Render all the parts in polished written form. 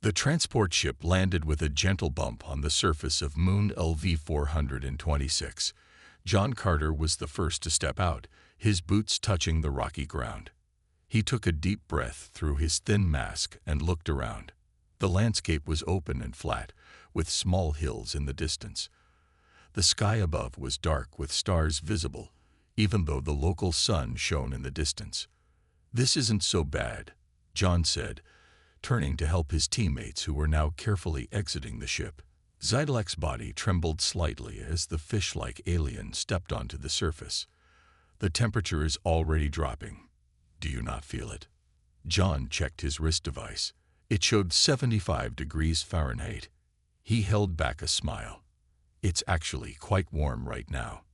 The transport ship landed with a gentle bump on the surface of Moon LV 426. John Carter was the first to step out, his boots touching the rocky ground. He took a deep breath through his thin mask and looked around. The landscape was open and flat, with small hills in the distance. The sky above was dark with stars visible, even though the local sun shone in the distance. "This isn't so bad," John said, turning to help his teammates who were now carefully exiting the ship. Zydlak's body trembled slightly as the fish-like alien stepped onto the surface. "The temperature is already dropping. Do you not feel it?" John checked his wrist device. It showed 75 degrees Fahrenheit. He held back a smile. "It's actually quite warm right now."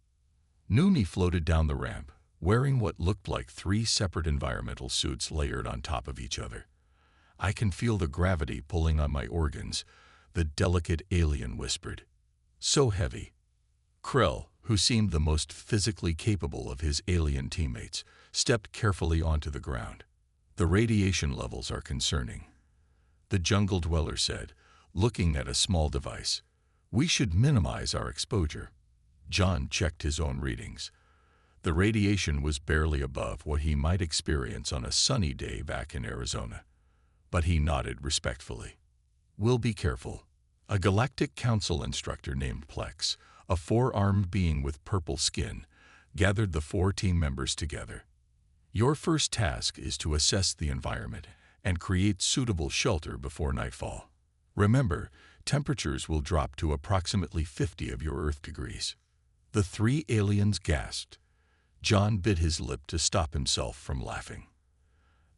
Numi floated down the ramp, wearing what looked like 3 separate environmental suits layered on top of each other. "I can feel the gravity pulling on my organs," the delicate alien whispered. "So heavy." Krell, who seemed the most physically capable of his alien teammates, stepped carefully onto the ground. "The radiation levels are concerning," the jungle dweller said, looking at a small device. "We should minimize our exposure." John checked his own readings. The radiation was barely above what he might experience on a sunny day back in Arizona. But he nodded respectfully. "We'll be careful." A Galactic Council instructor named Plex, a 4-armed being with purple skin, gathered the 4 team members together. "Your first task is to assess the environment and create suitable shelter before nightfall. Remember, temperatures will drop to approximately 50 of your Earth degrees." The 3 aliens gasped. John bit his lip to stop himself from laughing.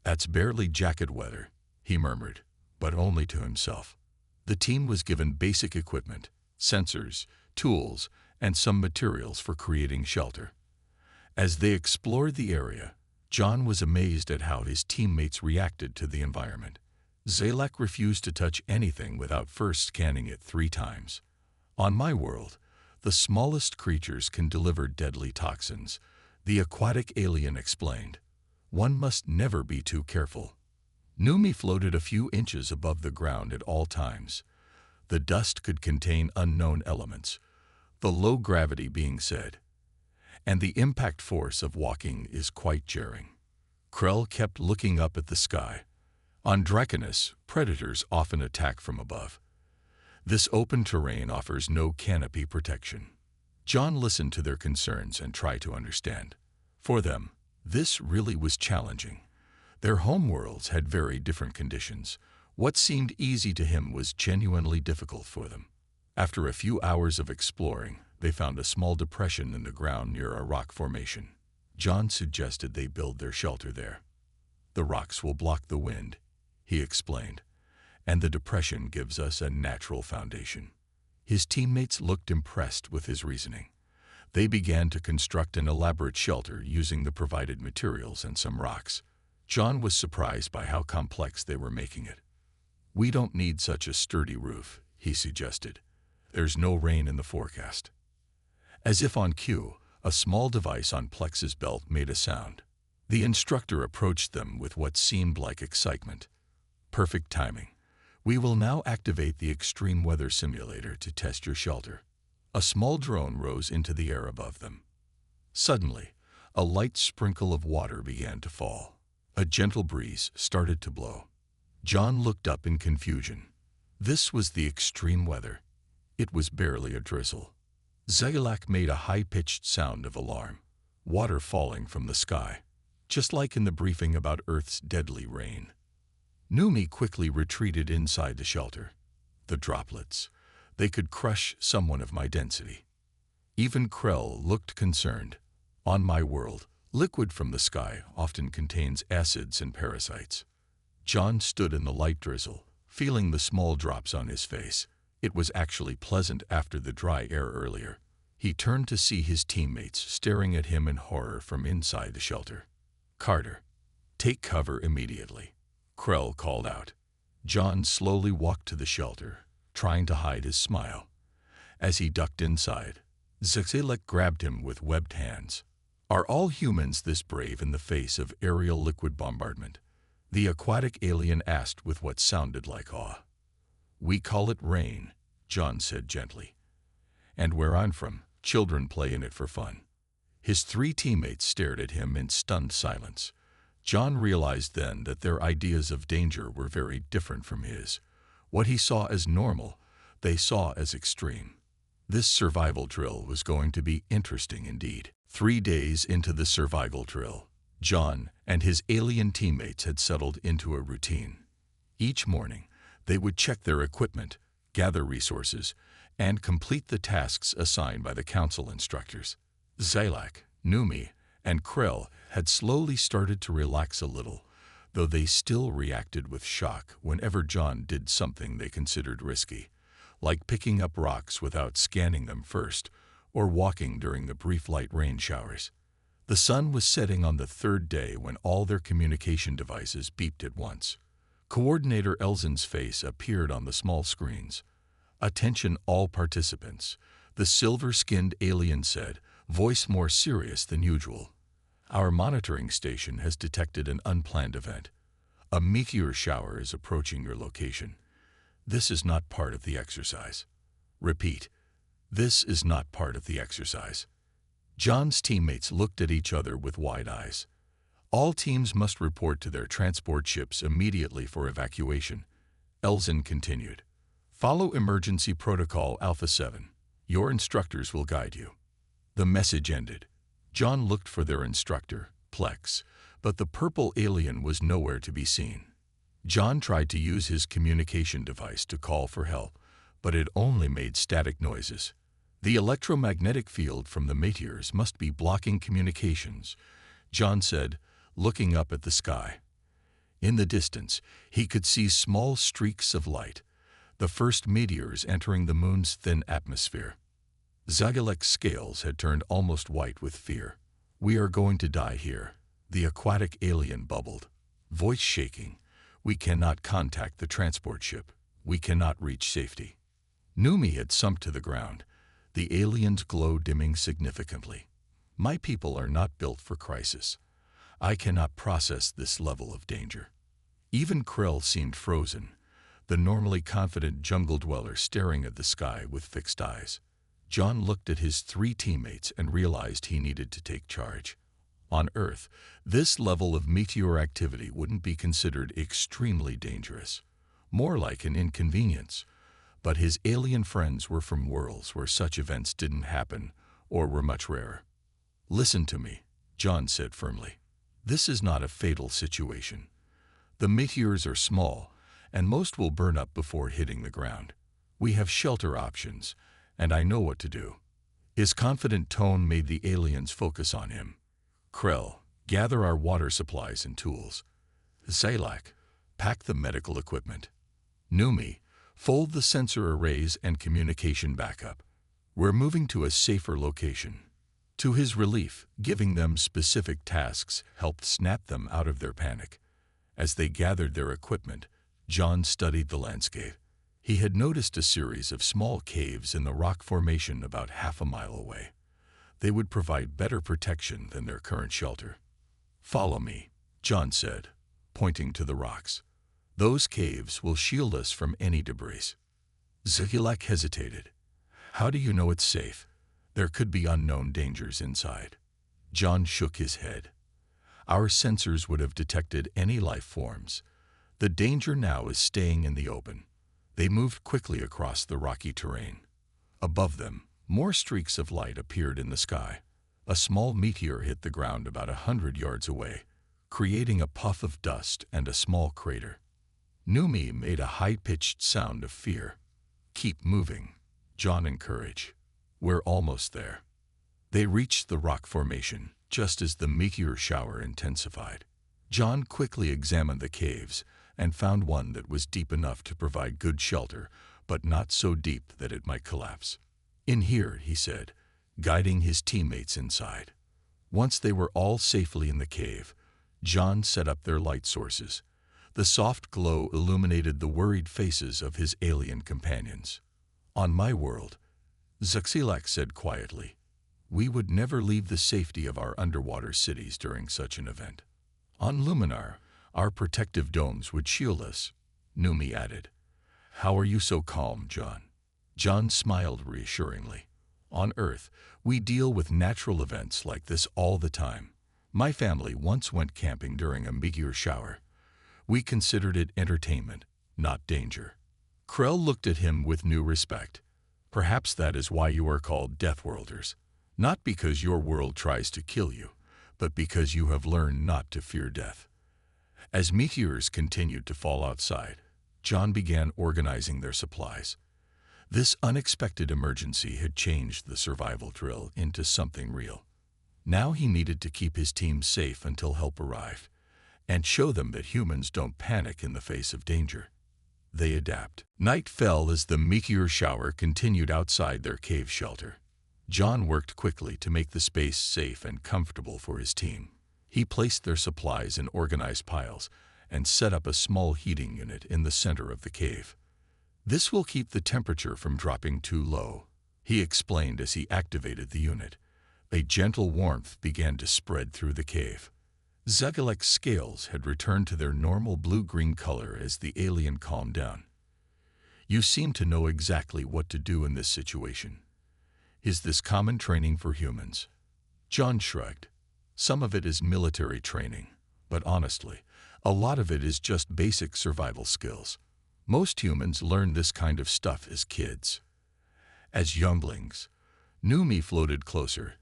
"That's barely jacket weather," he murmured, but only to himself. The team was given basic equipment, sensors, tools, and some materials for creating shelter. As they explored the area, John was amazed at how his teammates reacted to the environment. Zylak refused to touch anything without first scanning it 3 times. "On my world, the smallest creatures can deliver deadly toxins," the aquatic alien explained. "One must never be too careful." Numi floated a few inches above the ground at all times. The dust could contain unknown elements, the low gravity being said, and the impact force of walking is quite jarring. Krell kept looking up at the sky. On Draconis, predators often attack from above. This open terrain offers no canopy protection. John listened to their concerns and tried to understand. For them, this really was challenging. Their homeworlds had very different conditions. What seemed easy to him was genuinely difficult for them. After a few hours of exploring, they found a small depression in the ground near a rock formation. John suggested they build their shelter there. "The rocks will block the wind," he explained, "and the depression gives us a natural foundation." His teammates looked impressed with his reasoning. They began to construct an elaborate shelter using the provided materials and some rocks. John was surprised by how complex they were making it. "We don't need such a sturdy roof," he suggested. "There's no rain in the forecast." As if on cue, a small device on Plex's belt made a sound. The instructor approached them with what seemed like excitement. "Perfect timing. We will now activate the extreme weather simulator to test your shelter." A small drone rose into the air above them. Suddenly, a light sprinkle of water began to fall. A gentle breeze started to blow. John looked up in confusion. This was the extreme weather. It was barely a drizzle. Zylak made a high-pitched sound of alarm. Water falling from the sky, just like in the briefing about Earth's deadly rain. Numi quickly retreated inside the shelter. "The droplets. They could crush someone of my density." Even Krell looked concerned. "On my world, liquid from the sky often contains acids and parasites." John stood in the light drizzle, feeling the small drops on his face. It was actually pleasant after the dry air earlier. He turned to see his teammates staring at him in horror from inside the shelter. "Carter, take cover immediately," Krell called out. John slowly walked to the shelter, trying to hide his smile. As he ducked inside, Zylak grabbed him with webbed hands. "Are all humans this brave in the face of aerial liquid bombardment?" the aquatic alien asked with what sounded like awe. "We call it rain," John said gently. "And where I'm from, children play in it for fun." His three teammates stared at him in stunned silence. John realized then that their ideas of danger were very different from his. What he saw as normal, they saw as extreme. This survival drill was going to be interesting indeed. 3 days into the survival drill, John and his alien teammates had settled into a routine. Each morning, they would check their equipment, gather resources, and complete the tasks assigned by the council instructors. Zylak, Numi, and Krell had slowly started to relax a little, though they still reacted with shock whenever John did something they considered risky, like picking up rocks without scanning them first, or walking during the brief light rain showers. The sun was setting on the third day when all their communication devices beeped at once. Coordinator Elzen's face appeared on the small screens. "Attention all participants," the silver-skinned alien said, voice more serious than usual. "Our monitoring station has detected an unplanned event. A meteor shower is approaching your location. This is not part of the exercise. Repeat, this is not part of the exercise." John's teammates looked at each other with wide eyes. "All teams must report to their transport ships immediately for evacuation," Elzen continued. "Follow emergency protocol Alpha 7. Your instructors will guide you." The message ended. John looked for their instructor, Plex, but the purple alien was nowhere to be seen. John tried to use his communication device to call for help, but it only made static noises. "The electromagnetic field from the meteors must be blocking communications," John said, looking up at the sky. In the distance, he could see small streaks of light, the first meteors entering the moon's thin atmosphere. Zagilek's scales had turned almost white with fear. "We are going to die here," the aquatic alien bubbled, voice shaking. "We cannot contact the transport ship. We cannot reach safety." Numi had sunk to the ground, the alien's glow dimming significantly. "My people are not built for crisis. I cannot process this level of danger." Even Krell seemed frozen, the normally confident jungle dweller staring at the sky with fixed eyes. John looked at his three teammates and realized he needed to take charge. On Earth, this level of meteor activity wouldn't be considered extremely dangerous, more like an inconvenience. But his alien friends were from worlds where such events didn't happen or were much rarer. "Listen to me," John said firmly. "This is not a fatal situation. The meteors are small, and most will burn up before hitting the ground. We have shelter options, and I know what to do." His confident tone made the aliens focus on him. "Krell, gather our water supplies and tools. Zylak, pack the medical equipment. Numi, fold the sensor arrays and communication backup. We're moving to a safer location." To his relief, giving them specific tasks helped snap them out of their panic. As they gathered their equipment, John studied the landscape. He had noticed a series of small caves in the rock formation about half a mile away. They would provide better protection than their current shelter. "Follow me," John said, pointing to the rocks. "Those caves will shield us from any debris." Zylak hesitated. "How do you know it's safe? There could be unknown dangers inside." John shook his head. "Our sensors would have detected any life forms. The danger now is staying in the open." They moved quickly across the rocky terrain. Above them, more streaks of light appeared in the sky. A small meteor hit the ground about 100 yards away, creating a puff of dust and a small crater. Numi made a high-pitched sound of fear. "Keep moving," John encouraged. "We're almost there." They reached the rock formation just as the meteor shower intensified. John quickly examined the caves and found one that was deep enough to provide good shelter, but not so deep that it might collapse. "In here," he said, guiding his teammates inside. Once they were all safely in the cave, John set up their light sources. The soft glow illuminated the worried faces of his alien companions. "On my world," Zylak said quietly, "we would never leave the safety of our underwater cities during such an event. On Luminar, our protective domes would shield us," Numi added. How are you so calm, John? John smiled reassuringly. On Earth, we deal with natural events like this all the time. My family once went camping during a meteor shower. We considered it entertainment, not danger. Krell looked at him with new respect. Perhaps that is why you are called Deathworlders. Not because your world tries to kill you, but because you have learned not to fear death. As meteors continued to fall outside, John began organizing their supplies. This unexpected emergency had changed the survival drill into something real. Now he needed to keep his team safe until help arrived, and show them that humans don't panic in the face of danger. They adapt. Night fell as the meteor shower continued outside their cave shelter. John worked quickly to make the space safe and comfortable for his team. He placed their supplies in organized piles and set up a small heating unit in the center of the cave. This will keep the temperature from dropping too low, he explained as he activated the unit. A gentle warmth began to spread through the cave. Zegilek's scales had returned to their normal blue-green color as the alien calmed down. You seem to know exactly what to do in this situation. Is this common training for humans? John shrugged. Some of it is military training, but honestly, a lot of it is just basic survival skills. Most humans learn this kind of stuff as kids. As younglings, Numi floated closer,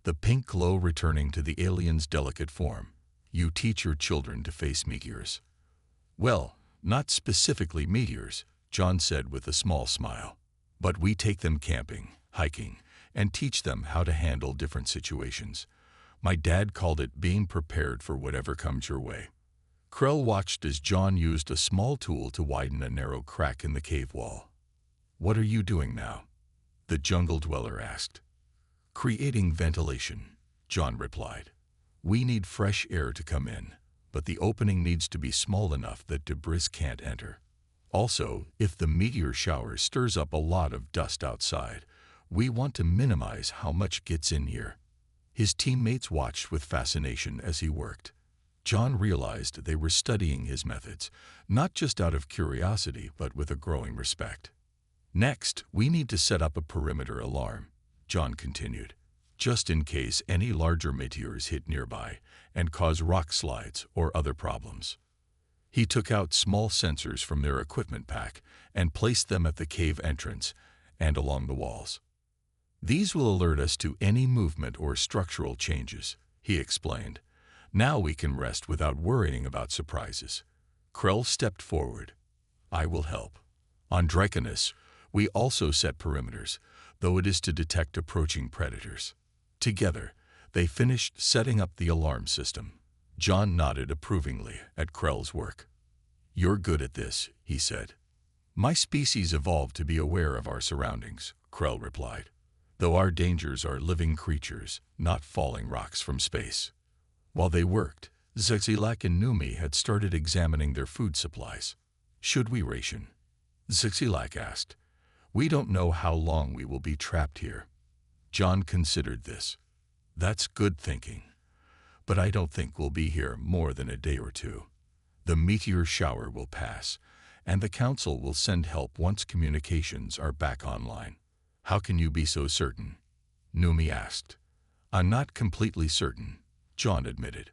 the pink glow returning to the alien's delicate form. You teach your children to face meteors. Well, not specifically meteors, John said with a small smile. But we take them camping, hiking, and teach them how to handle different situations. My dad called it being prepared for whatever comes your way. Krell watched as John used a small tool to widen a narrow crack in the cave wall. What are you doing now? The jungle dweller asked. Creating ventilation, John replied. We need fresh air to come in, but the opening needs to be small enough that debris can't enter. Also, if the meteor shower stirs up a lot of dust outside, we want to minimize how much gets in here. His teammates watched with fascination as he worked. John realized they were studying his methods, not just out of curiosity, but with a growing respect. Next, we need to set up a perimeter alarm, John continued, just in case any larger meteors hit nearby and cause rock slides or other problems. He took out small sensors from their equipment pack and placed them at the cave entrance and along the walls. These will alert us to any movement or structural changes, he explained. Now we can rest without worrying about surprises. Krell stepped forward. I will help. On Draconis, we also set perimeters, though it is to detect approaching predators. Together, they finished setting up the alarm system. John nodded approvingly at Krell's work. You're good at this, he said. My species evolved to be aware of our surroundings, Krell replied, though our dangers are living creatures, not falling rocks from space. While they worked, Zegilek and Numi had started examining their food supplies. Should we ration? Zegilek asked. We don't know how long we will be trapped here. John considered this. That's good thinking. But I don't think we'll be here more than a day or two. The meteor shower will pass, and the Council will send help once communications are back online. How can you be so certain? Numi asked. I'm not completely certain, John admitted.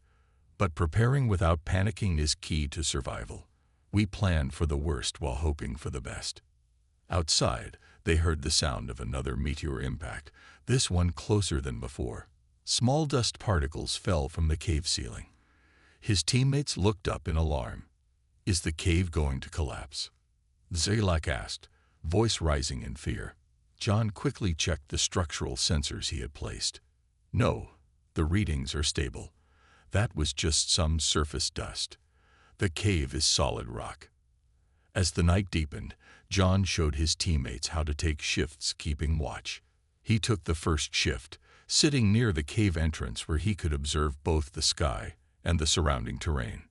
But preparing without panicking is key to survival. We plan for the worst while hoping for the best. Outside, they heard the sound of another meteor impact, this one closer than before. Small dust particles fell from the cave ceiling. His teammates looked up in alarm. Is the cave going to collapse? Zegilek asked, voice rising in fear. John quickly checked the structural sensors he had placed. No, the readings are stable. That was just some surface dust. The cave is solid rock. As the night deepened, John showed his teammates how to take shifts keeping watch. He took the first shift, sitting near the cave entrance where he could observe both the sky and the surrounding terrain.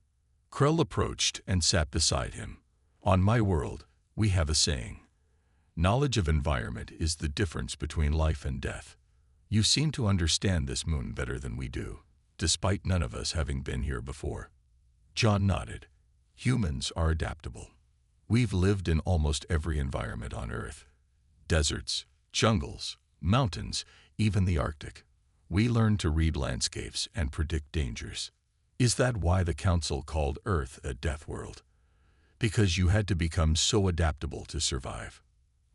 Krell approached and sat beside him. On my world, we have a saying. Knowledge of environment is the difference between life and death. You seem to understand this moon better than we do, despite none of us having been here before. John nodded. Humans are adaptable. We've lived in almost every environment on Earth. Deserts, jungles, mountains, even the Arctic. We learned to read landscapes and predict dangers. Is that why the Council called Earth a death world? Because you had to become so adaptable to survive.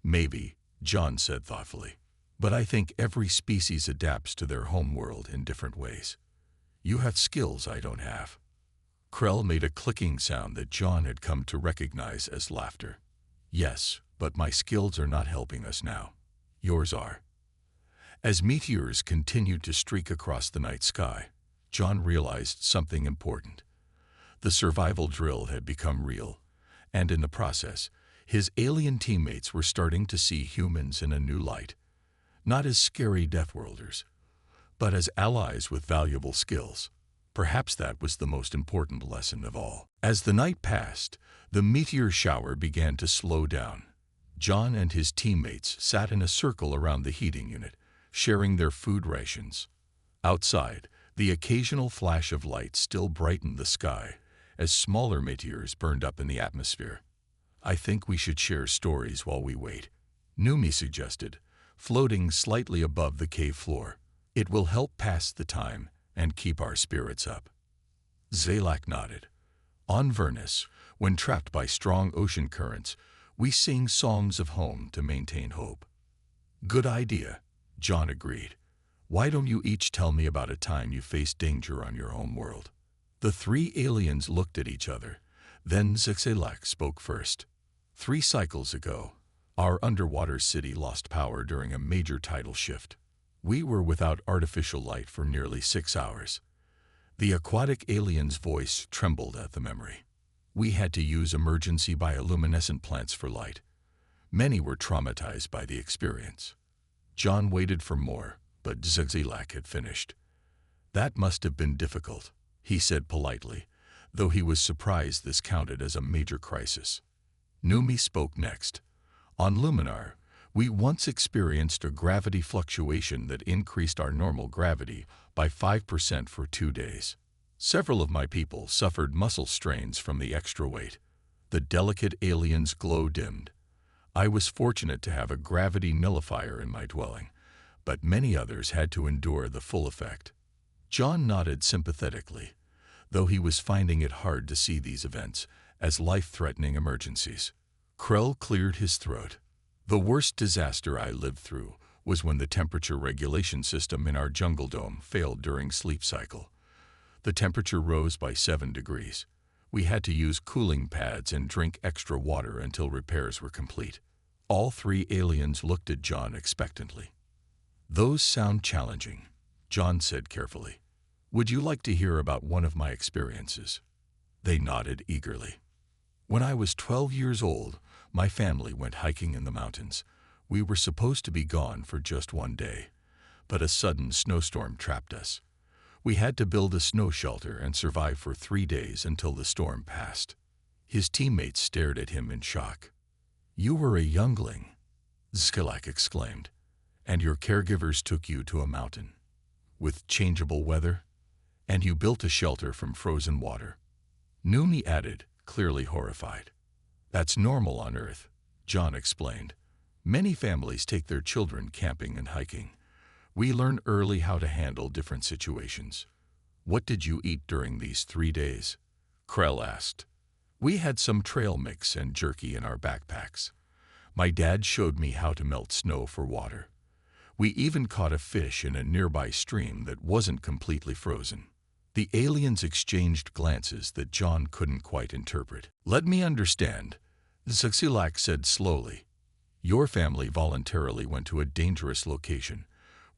Maybe, John said thoughtfully. But I think every species adapts to their home world in different ways. You have skills I don't have. Krell made a clicking sound that John had come to recognize as laughter. Yes, but my skills are not helping us now. Yours are. As meteors continued to streak across the night sky, John realized something important. The survival drill had become real, and in the process, his alien teammates were starting to see humans in a new light. Not as scary Deathworlders, but as allies with valuable skills. Perhaps that was the most important lesson of all. As the night passed, the meteor shower began to slow down. John and his teammates sat in a circle around the heating unit, sharing their food rations. Outside, the occasional flash of light still brightened the sky as smaller meteors burned up in the atmosphere. I think we should share stories while we wait, Numi suggested, floating slightly above the cave floor. It will help pass the time and keep our spirits up. Zalak nodded. On Vernus, when trapped by strong ocean currents, we sing songs of home to maintain hope. Good idea, John agreed. Why don't you each tell me about a time you faced danger on your home world? The three aliens looked at each other. Then Zalak spoke first. 3 cycles ago, our underwater city lost power during a major tidal shift. We were without artificial light for nearly 6 hours. The aquatic alien's voice trembled at the memory. We had to use emergency bioluminescent plants for light. Many were traumatized by the experience. John waited for more, but Zalak had finished. That must have been difficult, he said politely, though he was surprised this counted as a major crisis. Numi spoke next. On Luminar, we once experienced a gravity fluctuation that increased our normal gravity by 5% for 2 days. Several of my people suffered muscle strains from the extra weight. The delicate alien's glow dimmed. I was fortunate to have a gravity nullifier in my dwelling, but many others had to endure the full effect. John nodded sympathetically, though he was finding it hard to see these events as life-threatening emergencies. Krell cleared his throat. The worst disaster I lived through was when the temperature regulation system in our jungle dome failed during sleep cycle. The temperature rose by 7 degrees. We had to use cooling pads and drink extra water until repairs were complete. All 3 aliens looked at John expectantly. Those sound challenging, John said carefully. Would you like to hear about one of my experiences? They nodded eagerly. When I was 12 years old, my family went hiking in the mountains. We were supposed to be gone for just 1 day, but a sudden snowstorm trapped us. We had to build a snow shelter and survive for 3 days until the storm passed. His teammates stared at him in shock. You were a youngling, Zalak exclaimed, and your caregivers took you to a mountain with changeable weather, and you built a shelter from frozen water. Numi added, clearly horrified. That's normal on Earth, John explained. Many families take their children camping and hiking. We learn early how to handle different situations. What did you eat during these 3 days? Krell asked. We had some trail mix and jerky in our backpacks. My dad showed me how to melt snow for water. We even caught a fish in a nearby stream that wasn't completely frozen. The aliens exchanged glances that John couldn't quite interpret. Let me understand, Zalak said slowly. Your family voluntarily went to a dangerous location,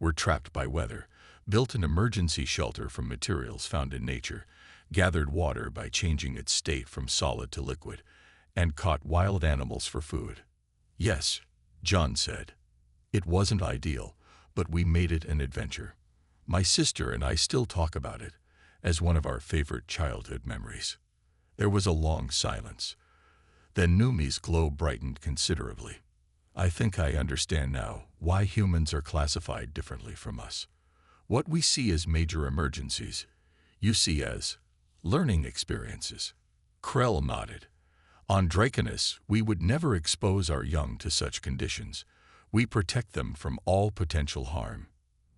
were trapped by weather, built an emergency shelter from materials found in nature, gathered water by changing its state from solid to liquid, and caught wild animals for food. Yes, John said. It wasn't ideal, but we made it an adventure. My sister and I still talk about it as one of our favorite childhood memories. There was a long silence. Then Numi's glow brightened considerably. I think I understand now why humans are classified differently from us. What we see as major emergencies, you see as learning experiences. Krell nodded. On Draconis, we would never expose our young to such conditions. We protect them from all potential harm.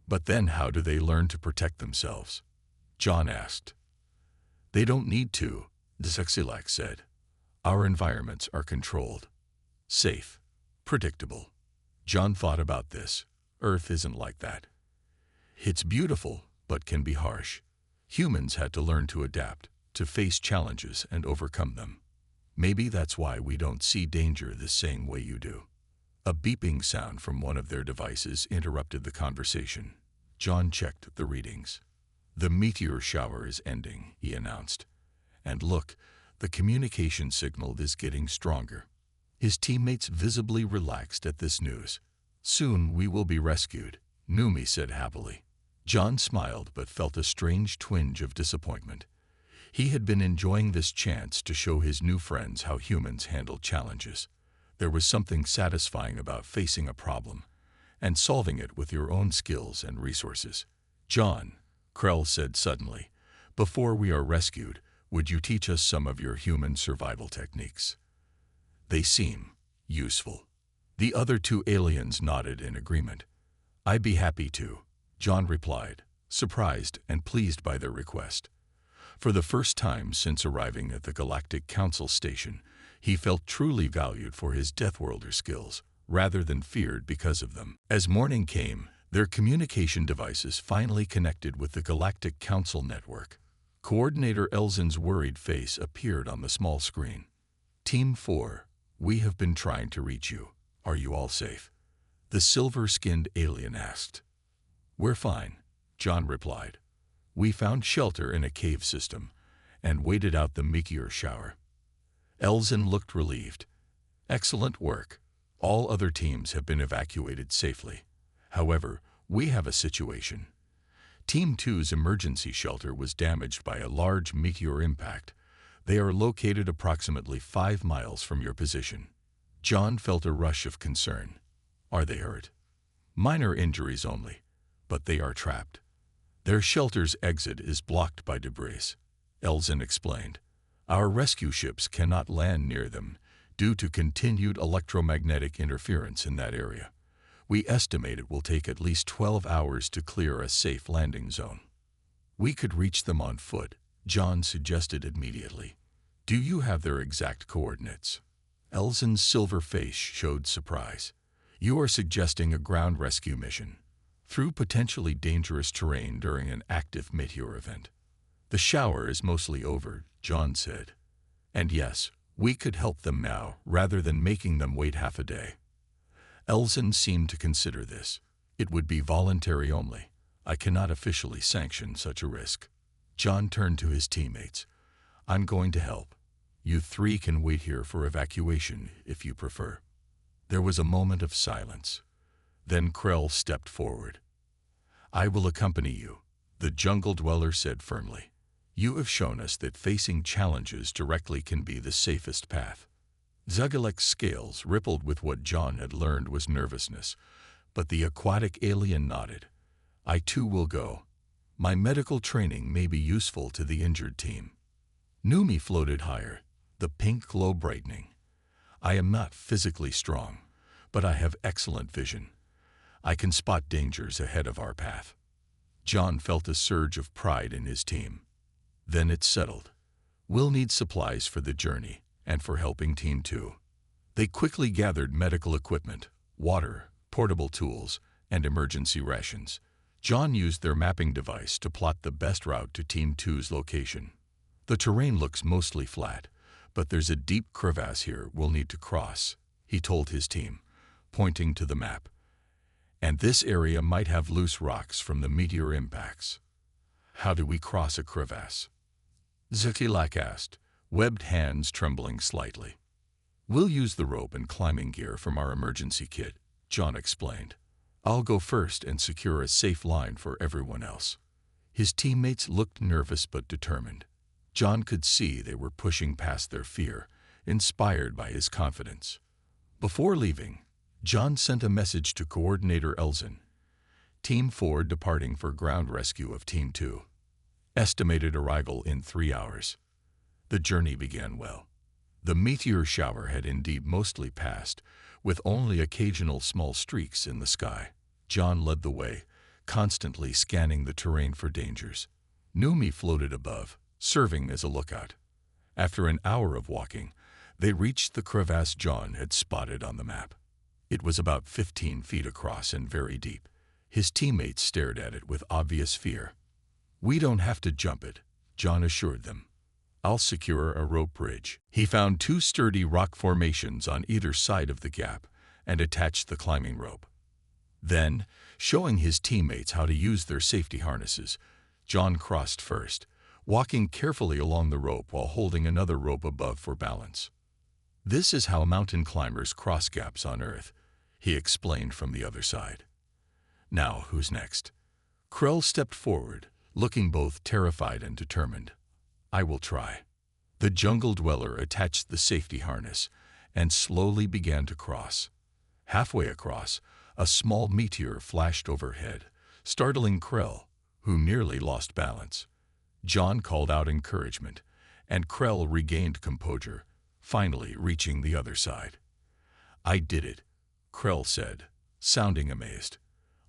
But then how do they learn to protect themselves? John asked. They don't need to, Zexilak said. Our environments are controlled, safe, predictable. John thought about this. Earth isn't like that. It's beautiful, but can be harsh. Humans had to learn to adapt, to face challenges and overcome them. Maybe that's why we don't see danger the same way you do. A beeping sound from one of their devices interrupted the conversation. John checked the readings. The meteor shower is ending, he announced. And look, the communication signal is getting stronger. His teammates visibly relaxed at this news. Soon we will be rescued, Numi said happily. John smiled but felt a strange twinge of disappointment. He had been enjoying this chance to show his new friends how humans handle challenges. There was something satisfying about facing a problem and solving it with your own skills and resources. John, Krell said suddenly, before we are rescued, would you teach us some of your human survival techniques? They seem useful. The other two aliens nodded in agreement. I'd be happy to, John replied, surprised and pleased by their request. For the first time since arriving at the Galactic Council station, he felt truly valued for his Deathworlder skills, rather than feared because of them. As morning came, their communication devices finally connected with the Galactic Council network. Coordinator Elzin's worried face appeared on the small screen. Team 4, we have been trying to reach you. Are you all safe? The silver-skinned alien asked. We're fine, John replied. We found shelter in a cave system and waited out the meteor shower. Elzin looked relieved. Excellent work. All other teams have been evacuated safely. However, we have a situation. Team 2's emergency shelter was damaged by a large meteor impact. They are located approximately 5 miles from your position. John felt a rush of concern. Are they hurt? Minor injuries only, but they are trapped. Their shelter's exit is blocked by debris, Elzin explained. Our rescue ships cannot land near them due to continued electromagnetic interference in that area. We estimate it will take at least 12 hours to clear a safe landing zone. We could reach them on foot, John suggested immediately. Do you have their exact coordinates? Elzin's silver face showed surprise. You are suggesting a ground rescue mission through potentially dangerous terrain during an active meteor event. The shower is mostly over, John said. And yes, we could help them now rather than making them wait half a day. Elzin seemed to consider this. It would be voluntary only. I cannot officially sanction such a risk. John turned to his teammates. I'm going to help. You 3 can wait here for evacuation if you prefer. There was a moment of silence. Then Krell stepped forward. I will accompany you, the jungle dweller said firmly. You have shown us that facing challenges directly can be the safest path. Zugilek's scales rippled with what John had learned was nervousness, but the aquatic alien nodded. I too will go. My medical training may be useful to the injured team. Numi floated higher, the pink glow brightening. I am not physically strong, but I have excellent vision. I can spot dangers ahead of our path. John felt a surge of pride in his team. Then it settled. We'll need supplies for the journey and for helping Team 2. They quickly gathered medical equipment, water, portable tools, and emergency rations. John used their mapping device to plot the best route to Team 2's location. The terrain looks mostly flat, but there's a deep crevasse here we'll need to cross, he told his team, pointing to the map. And this area might have loose rocks from the meteor impacts. How do we cross a crevasse? Zukilak asked, webbed hands trembling slightly. We'll use the rope and climbing gear from our emergency kit, John explained. I'll go first and secure a safe line for everyone else. His teammates looked nervous but determined. John could see they were pushing past their fear, inspired by his confidence. Before leaving, John sent a message to Coordinator Elzin. Team 4 departing for ground rescue of Team 2. Estimated arrival in 3 hours. The journey began well. The meteor shower had indeed mostly passed, with only occasional small streaks in the sky. John led the way, constantly scanning the terrain for dangers. Numi floated above, serving as a lookout. After an hour of walking, they reached the crevasse John had spotted on the map. It was about 15 feet across and very deep. His teammates stared at it with obvious fear. "We don't have to jump it," John assured them. "I'll secure a rope bridge." He found 2 sturdy rock formations on either side of the gap and attached the climbing rope. Then, showing his teammates how to use their safety harnesses, John crossed first, walking carefully along the rope while holding another rope above for balance. "This is how mountain climbers cross gaps on Earth," he explained from the other side. "Now, who's next?" Krell stepped forward, looking both terrified and determined. "I will try." The jungle dweller attached the safety harness and slowly began to cross. Halfway across, a small meteor flashed overhead, startling Krell, who nearly lost balance. John called out encouragement, and Krell regained composure, finally reaching the other side. "I did it," Krell said, sounding amazed.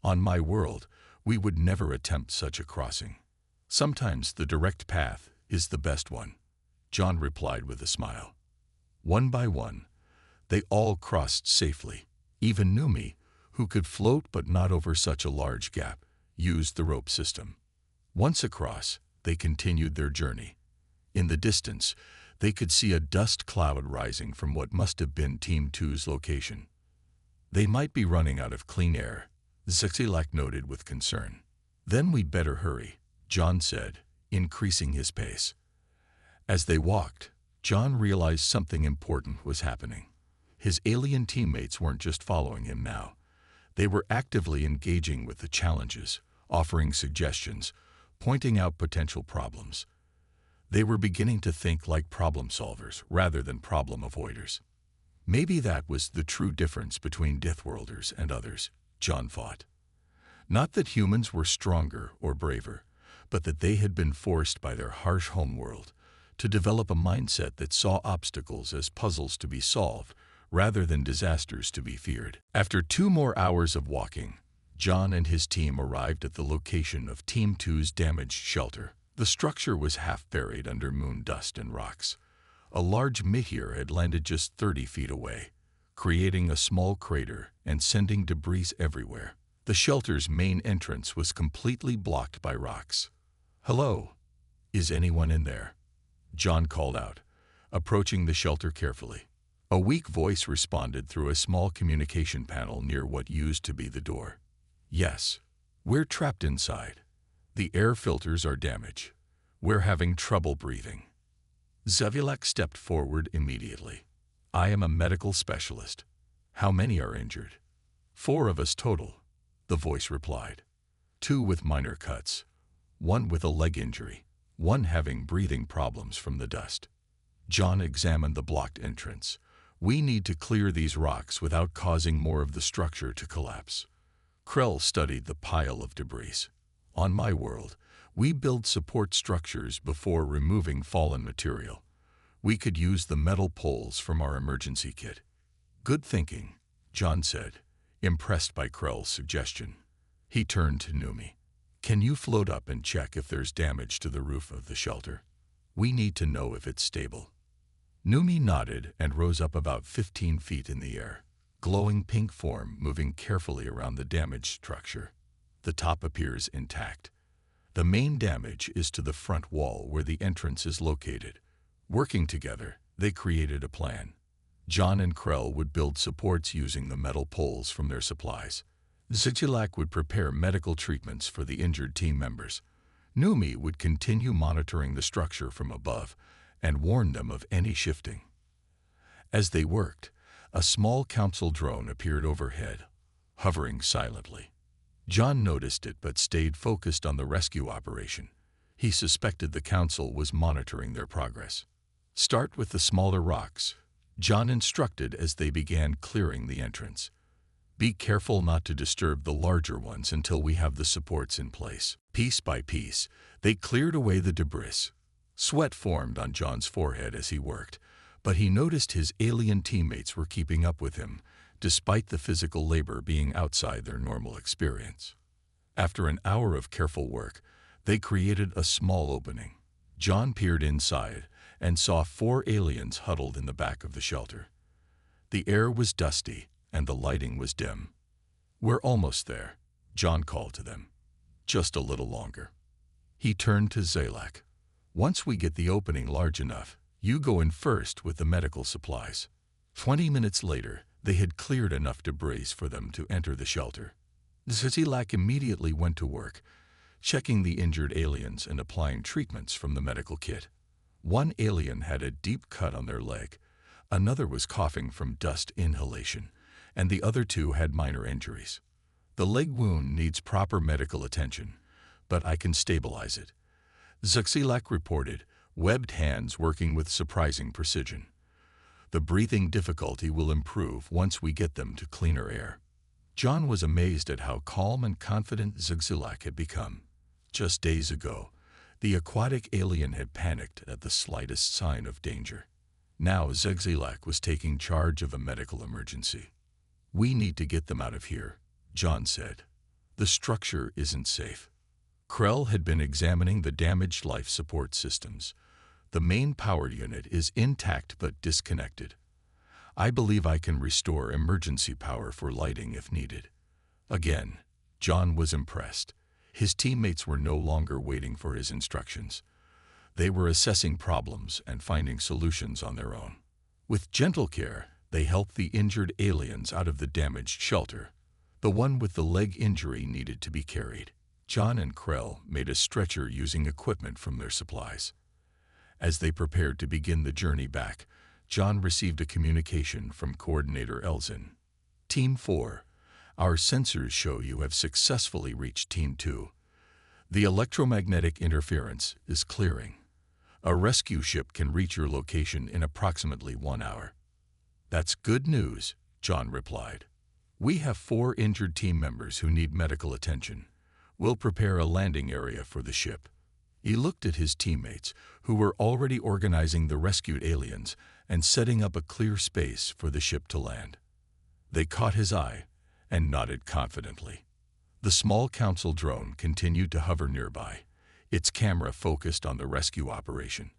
"On my world, we would never attempt such a crossing." "Sometimes the direct path is the best one," John replied with a smile. One by one, they all crossed safely. Even Numi, who could float but not over such a large gap, used the rope system. Once across, they continued their journey. In the distance, they could see a dust cloud rising from what must have been Team 2's location. "They might be running out of clean air," Zixilak noted with concern. "Then we'd better hurry," John said, increasing his pace. As they walked, John realized something important was happening. His alien teammates weren't just following him now. They were actively engaging with the challenges, offering suggestions, pointing out potential problems. They were beginning to think like problem solvers rather than problem avoiders. Maybe that was the true difference between Deathworlders and others, John thought. Not that humans were stronger or braver, but that they had been forced by their harsh homeworld to develop a mindset that saw obstacles as puzzles to be solved rather than disasters to be feared. After 2 more hours of walking, John and his team arrived at the location of Team 2's damaged shelter. The structure was half buried under moon dust and rocks. A large meteor had landed just 30 feet away, creating a small crater and sending debris everywhere. The shelter's main entrance was completely blocked by rocks. "Hello, is anyone in there?" John called out, approaching the shelter carefully. A weak voice responded through a small communication panel near what used to be the door. "Yes, we're trapped inside. The air filters are damaged. We're having trouble breathing." Zixilak stepped forward immediately. "I am a medical specialist. How many are injured?" "4 of us total," the voice replied. 2 with minor cuts, 1 with a leg injury, 1 having breathing problems from the dust. John examined the blocked entrance. "We need to clear these rocks without causing more of the structure to collapse." Krell studied the pile of debris. "On my world, we build support structures before removing fallen material. We could use the metal poles from our emergency kit." "Good thinking," John said, impressed by Krell's suggestion. He turned to Numi. "Can you float up and check if there's damage to the roof of the shelter? We need to know if it's stable." Numi nodded and rose up about 15 feet in the air, glowing pink form moving carefully around the damaged structure. The top appears intact. The main damage is to the front wall where the entrance is located. Working together, they created a plan. John and Krell would build supports using the metal poles from their supplies. Zixilak would prepare medical treatments for the injured team members. Numi would continue monitoring the structure from above and warn them of any shifting. As they worked, a small council drone appeared overhead, hovering silently. John noticed it but stayed focused on the rescue operation. He suspected the council was monitoring their progress. "Start with the smaller rocks," John instructed as they began clearing the entrance. "Be careful not to disturb the larger ones until we have the supports in place." Piece by piece, they cleared away the debris. Sweat formed on John's forehead as he worked, But he noticed his alien teammates were keeping up with him, despite the physical labor being outside their normal experience. After an hour of careful work, they created a small opening. John peered inside and saw 4 aliens huddled in the back of the shelter. The air was dusty and the lighting was dim. "We're almost there," John called to them. "Just a little longer." He turned to Zalak. "Once we get the opening large enough, you go in first with the medical supplies." 20 minutes later, they had cleared enough debris for them to enter the shelter. Zalak immediately went to work, checking the injured aliens and applying treatments from the medical kit. One alien had a deep cut on their leg, another was coughing from dust inhalation, and the other 2 had minor injuries. "The leg wound needs proper medical attention, but I can stabilize it," Zalak reported, webbed hands working with surprising precision. "The breathing difficulty will improve once we get them to cleaner air." John was amazed at how calm and confident Zalak had become. Just days ago, the aquatic alien had panicked at the slightest sign of danger. Now Zalak was taking charge of a medical emergency. "We need to get them out of here," John said. "The structure isn't safe." Krell had been examining the damaged life support systems. "The main power unit is intact but disconnected. I believe I can restore emergency power for lighting if needed." Again, John was impressed. His teammates were no longer waiting for his instructions. They were assessing problems and finding solutions on their own. With gentle care, they helped the injured aliens out of the damaged shelter. The one with the leg injury needed to be carried. John and Krell made a stretcher using equipment from their supplies. As they prepared to begin the journey back, John received a communication from Coordinator Elzin. "Team 4, our sensors show you have successfully reached Team 2. The electromagnetic interference is clearing. A rescue ship can reach your location in approximately 1 hour." "That's good news," John replied. "We have 4 injured team members who need medical attention. We'll prepare a landing area for the ship." He looked at his teammates, who were already organizing the rescued aliens and setting up a clear space for the ship to land. They caught his eye and nodded confidently. The small council drone continued to hover nearby, its camera focused on the rescue operation.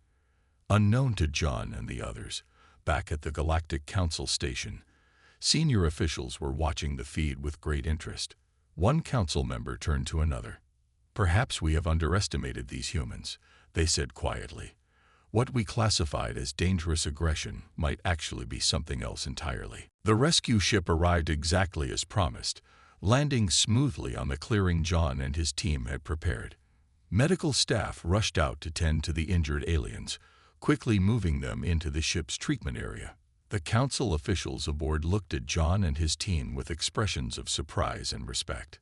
Unknown to John and the others, back at the Galactic Council station, senior officials were watching the feed with great interest. One council member turned to another. "Perhaps we have underestimated these humans," they said quietly. "What we classified as dangerous aggression might actually be something else entirely." The rescue ship arrived exactly as promised, landing smoothly on the clearing John and his team had prepared. Medical staff rushed out to tend to the injured aliens, quickly moving them into the ship's treatment area. The council officials aboard looked at John and his team with expressions of surprise and respect.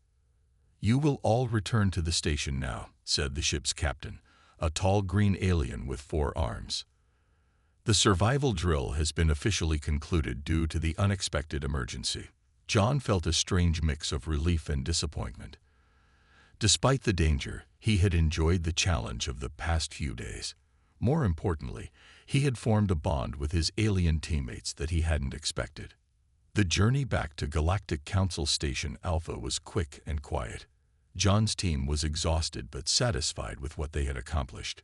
"You will all return to the station now," said the ship's captain, a tall green alien with 4 arms. "The survival drill has been officially concluded due to the unexpected emergency." John felt a strange mix of relief and disappointment. Despite the danger, he had enjoyed the challenge of the past few days. More importantly, he had formed a bond with his alien teammates that he hadn't expected. The journey back to Galactic Council Station Alpha was quick and quiet. John's team was exhausted but satisfied with what they had accomplished.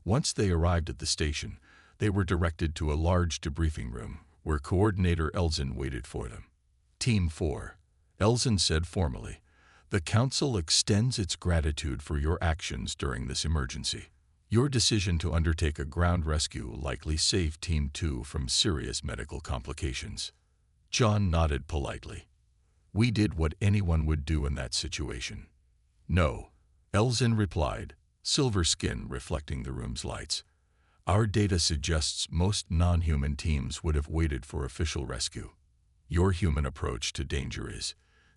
Once they arrived at the station, they were directed to a large debriefing room where Coordinator Elzin waited for them. "Team 4, Elzin said formally, "the Council extends its gratitude for your actions during this emergency. Your decision to undertake a ground rescue likely saved Team 2 from serious medical complications." John nodded politely. "We did what anyone would do in that situation." "No," Elzin replied, silver skin reflecting the room's lights. "Our data suggests most non-human teams would have waited for official rescue. Your human approach to danger is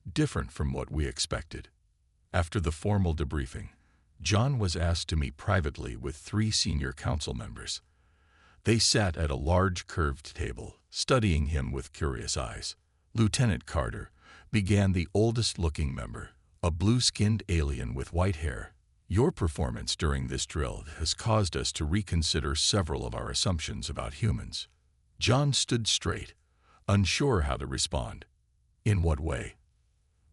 different from what we expected." After the formal debriefing, John was asked to meet privately with 3 senior council members. They sat at a large curved table, studying him with curious eyes. Lieutenant Carter began, the oldest-looking member, a blue-skinned alien with white hair. "Your performance during this drill has caused us to reconsider several of our assumptions about humans. John stood straight, unsure how to respond. In what way?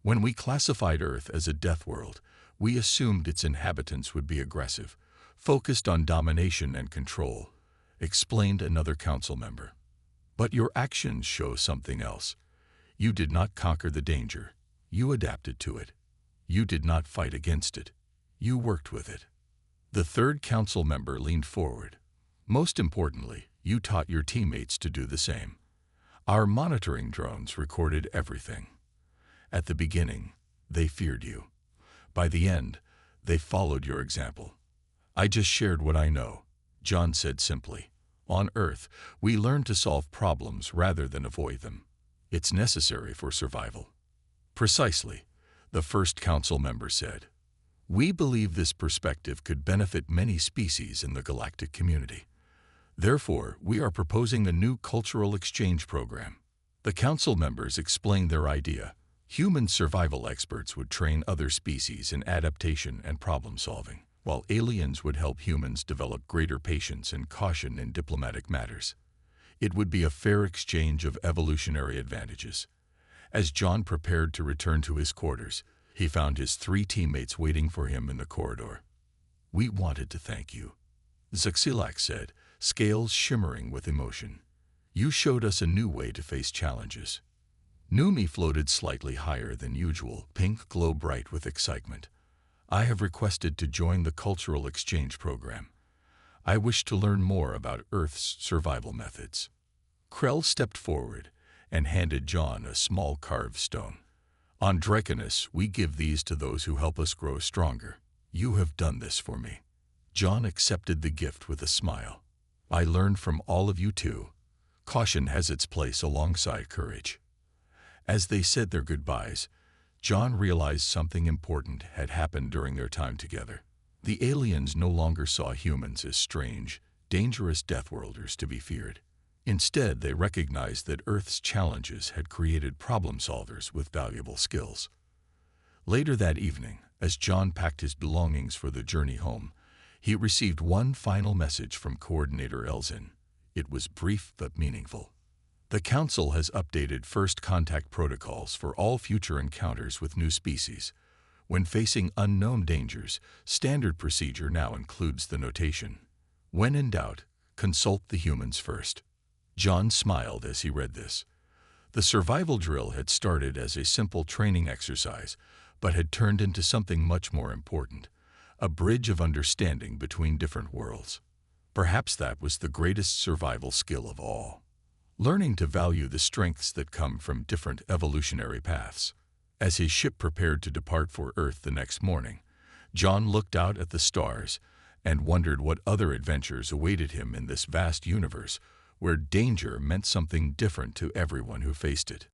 When we classified Earth as a death world, we assumed its inhabitants would be aggressive, focused on domination and control, explained another council member. But your actions show something else. You did not conquer the danger. You adapted to it. You did not fight against it. You worked with it. The third council member leaned forward. Most importantly, you taught your teammates to do the same. Our monitoring drones recorded everything. At the beginning, they feared you. By the end, they followed your example. I just shared what I know, John said simply. On Earth, we learn to solve problems rather than avoid them. It's necessary for survival. Precisely, the first council member said. We believe this perspective could benefit many species in the galactic community. Therefore, we are proposing a new cultural exchange program. The council members explained their idea. Human survival experts would train other species in adaptation and problem solving, while aliens would help humans develop greater patience and caution in diplomatic matters. It would be a fair exchange of evolutionary advantages. As John prepared to return to his quarters, he found his 3 teammates waiting for him in the corridor. We wanted to thank you, Zuxilak said, scales shimmering with emotion. You showed us a new way to face challenges. Numi floated slightly higher than usual, pink glow bright with excitement. I have requested to join the cultural exchange program. I wish to learn more about Earth's survival methods. Krell stepped forward and handed John a small carved stone. On Draconis, we give these to those who help us grow stronger. You have done this for me. John accepted the gift with a smile. I learned from all of you too. Caution has its place alongside courage. As they said their goodbyes, John realized something important had happened during their time together. The aliens no longer saw humans as strange, dangerous Deathworlders to be feared. Instead, they recognized that Earth's challenges had created problem solvers with valuable skills. Later that evening, as John packed his belongings for the journey home, he received one final message from Coordinator Elzin. It was brief but meaningful. The Council has updated first contact protocols for all future encounters with new species. When facing unknown dangers, standard procedure now includes the notation, when in doubt, consult the humans first. John smiled as he read this. The survival drill had started as a simple training exercise, but had turned into something much more important, a bridge of understanding between different worlds. Perhaps that was the greatest survival skill of all. Learning to value the strengths that come from different evolutionary paths. As his ship prepared to depart for Earth the next morning, John looked out at the stars and wondered what other adventures awaited him in this vast universe where danger meant something different to everyone who faced it.